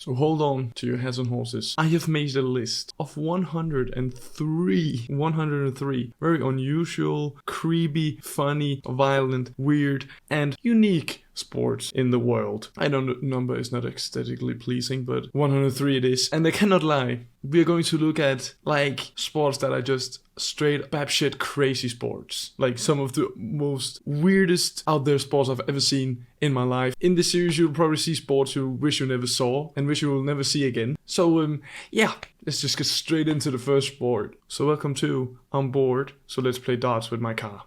So hold on to your hats and horses. I have made a list of 103 very unusual, creepy, funny, violent, weird, and unique sports in the world. I know the number is not aesthetically pleasing, but 103 it is. And I cannot lie, we are going to look at like sports that are just straight batshit crazy sports. Like some of the most weirdest out there sports I've ever seen in my life. In this series you'll probably see sports you wish you never saw and wish you will never see again. So yeah, let's just get straight into the first sport. So welcome to On Board, so let's play darts with my car.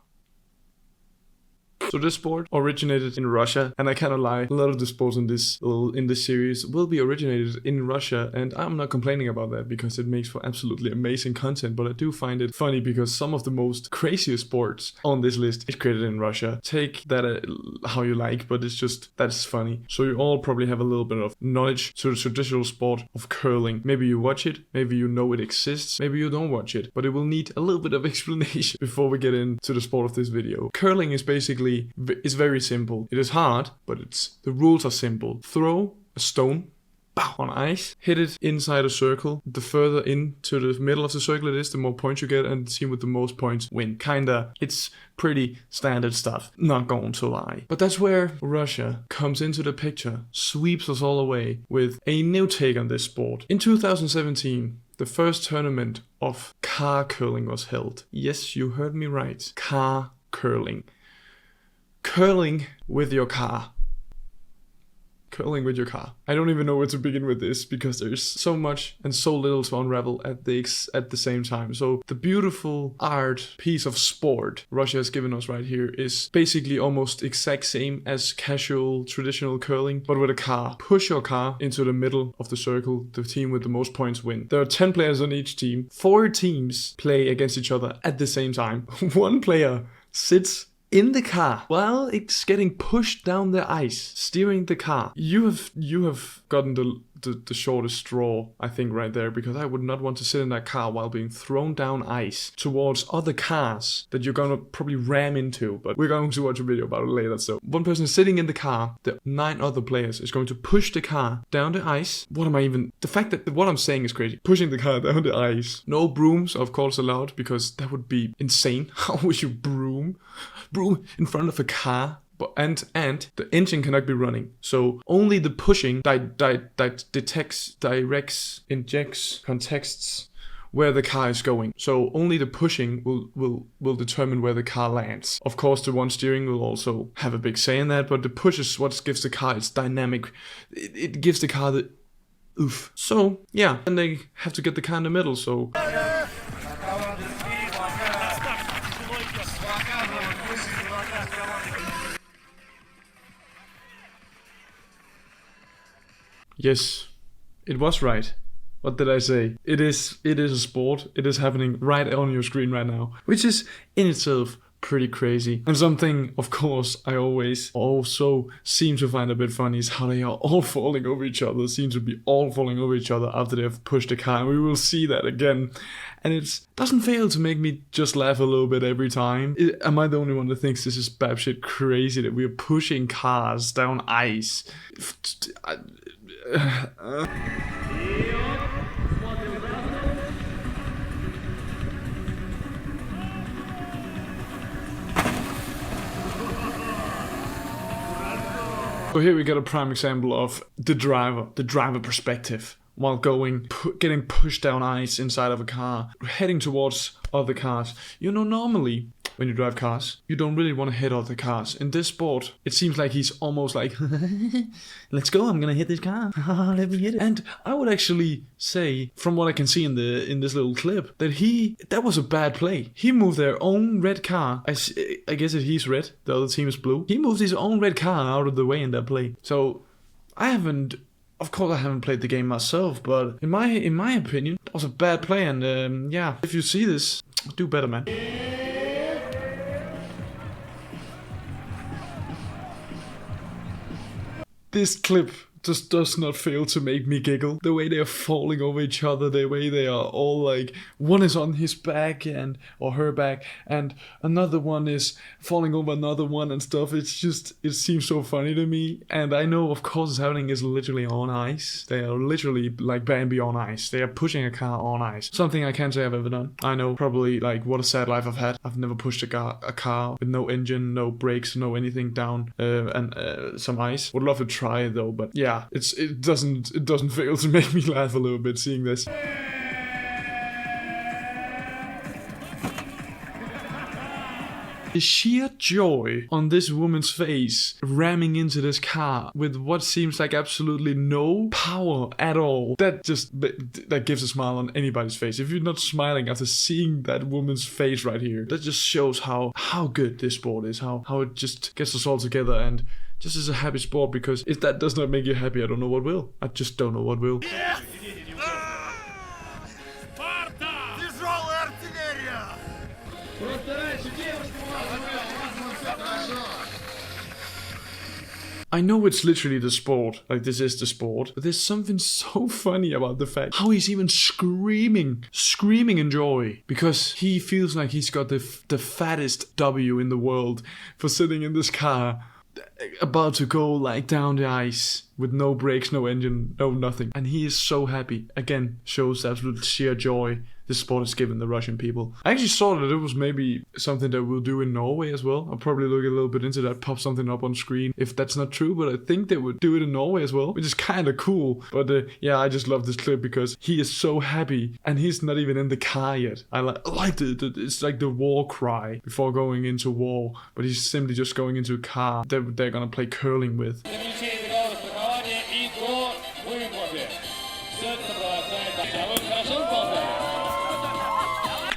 So this sport originated in Russia, and I cannot lie, a lot of the sports in this series will be originated in Russia, and I'm not complaining about that because it makes for absolutely amazing content, but I do find it funny because some of the most craziest sports on this list is created in Russia. Take that how you like, but it's just, that's funny. So you all probably have a little bit of knowledge to the traditional sport of curling. Maybe you watch it, maybe you know it exists, maybe you don't watch it, but it will need a little bit of explanation before we get into the sport of this video. Curling is basically, it's very simple. It is hard, but the rules are simple. Throw a stone on ice, hit it inside a circle. The further into the middle of the circle it is, the more points you get, and the team with the most points win. Kinda, it's pretty standard stuff, not going to lie. But that's where Russia comes into the picture, sweeps us all away with a new take on this sport. In 2017, the first tournament of car curling was held. Yes, you heard me right. Car curling. Curling with your car. Curling with your car. I don't even know where to begin with this because there's so much and so little to unravel at the same time. So the beautiful art piece of sport Russia has given us right here is basically almost exact same as casual traditional curling, but with a car. Push your car into the middle of the circle. The team with the most points win. There are 10 players on each team. 4 teams play against each other at the same time. One player sits in the car while it's getting pushed down the ice, steering the car. You have gotten the shortest straw, I think, right there, because I would not want to sit in that car while being thrown down ice towards other cars that you're gonna probably ram into, but we're going to watch a video about it later. So one person is sitting in the car, the 9 other players is going to push the car down the ice. The fact that what I'm saying is crazy. Pushing the car down the ice. No brooms, of course, allowed, because that would be insane. How would you broom in front of a car? And the engine cannot be running. So only the pushing injects contexts where the car is going. So only the pushing will determine where the car lands. Of course, the one steering will also have a big say in that, but the push is what gives the car its dynamic. It gives the car the oof. So yeah, and they have to get the car in the middle. So yes, it was right. What did I say? It is a sport. It is happening right on your screen right now, which is in itself pretty crazy. And something, of course, I always also seem to find a bit funny is how they are all falling over each other. Seem to be all falling over each other after they have pushed the car. And we will see that again. And it doesn't fail to make me just laugh a little bit every time. Am I the only one that thinks this is batshit crazy that we are pushing cars down ice? So here we get a prime example of the driver perspective. While getting pushed down ice inside of a car, heading towards other cars. You know, normally when you drive cars, you don't really want to hit other cars. In this sport, it seems like he's almost like, let's go, I'm gonna hit this car. Let me hit it. And I would actually say, from what I can see in this little clip, that was a bad play. He moved their own red car. I guess that he's red, the other team is blue. He moved his own red car out of the way in that play. So of course I haven't played the game myself, but in my opinion, that was a bad play, and yeah, if you see this, do better, man. This clip just does not fail to make me giggle. The way they are falling over each other, the way they are all like, one is on his back or her back, and another one is falling over another one and stuff. It seems so funny to me. And I know, of course, it's happening is literally on ice. They are literally like Bambi on ice. They are pushing a car on ice. Something I can't say I've ever done. I know, probably like what a sad life I've had. I've never pushed a car with no engine, no brakes, no anything down and some ice. Would love to try it though, but yeah, it doesn't fail to make me laugh a little bit seeing this. The sheer joy on this woman's face ramming into this car with what seems like absolutely no power at all. That gives a smile on anybody's face. If you're not smiling after seeing that woman's face right here, that just shows how good this sport is, how it just gets us all together and just is a happy sport, because if that does not make you happy, I don't know what will. I just don't know what will. I know it's literally the sport, like this is the sport, but there's something so funny about the fact how he's even screaming in joy, because he feels like he's got the fattest W in the world for sitting in this car about to go like down the ice with no brakes, no engine, no nothing. And he is so happy. Again, shows the absolute sheer joy this sport has given the Russian people. I actually saw that it was maybe something that we'll do in Norway as well. I'll probably look a little bit into that, pop something up on screen if that's not true, but I think they would do it in Norway as well, which is kind of cool. But yeah, I just love this clip because he is so happy and he's not even in the car yet. I like it's like the war cry before going into war, but he's simply just going into a car that they're gonna play curling with.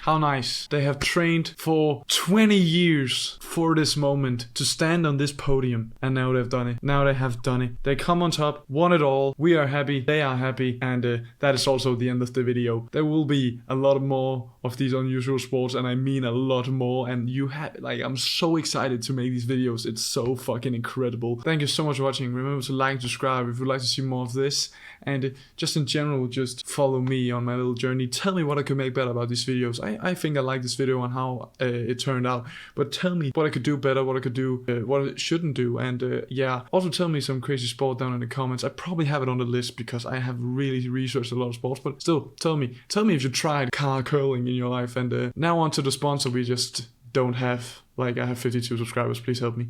How nice. They have trained for 20 years for this moment to stand on this podium, and now they've done it. Now they have done it. They come on top, won it all. We are happy, they are happy, and that is also the end of the video. There will be a lot more of these unusual sports, and I mean a lot more, and I'm so excited to make these videos. It's so fucking incredible. Thank you so much for watching. Remember to like and subscribe if you'd like to see more of this, and just in general, just follow me on my little journey. Tell me what I could make better about these videos. I think I like this video and how it turned out, but tell me what I could do better, what I could do, what I shouldn't do, and yeah, also tell me some crazy sport down in the comments. I probably have it on the list because I have really researched a lot of sports, but still, tell me if you tried car curling in your life. And now on to the sponsor we just don't have. Like, I have 52 subscribers, please help me.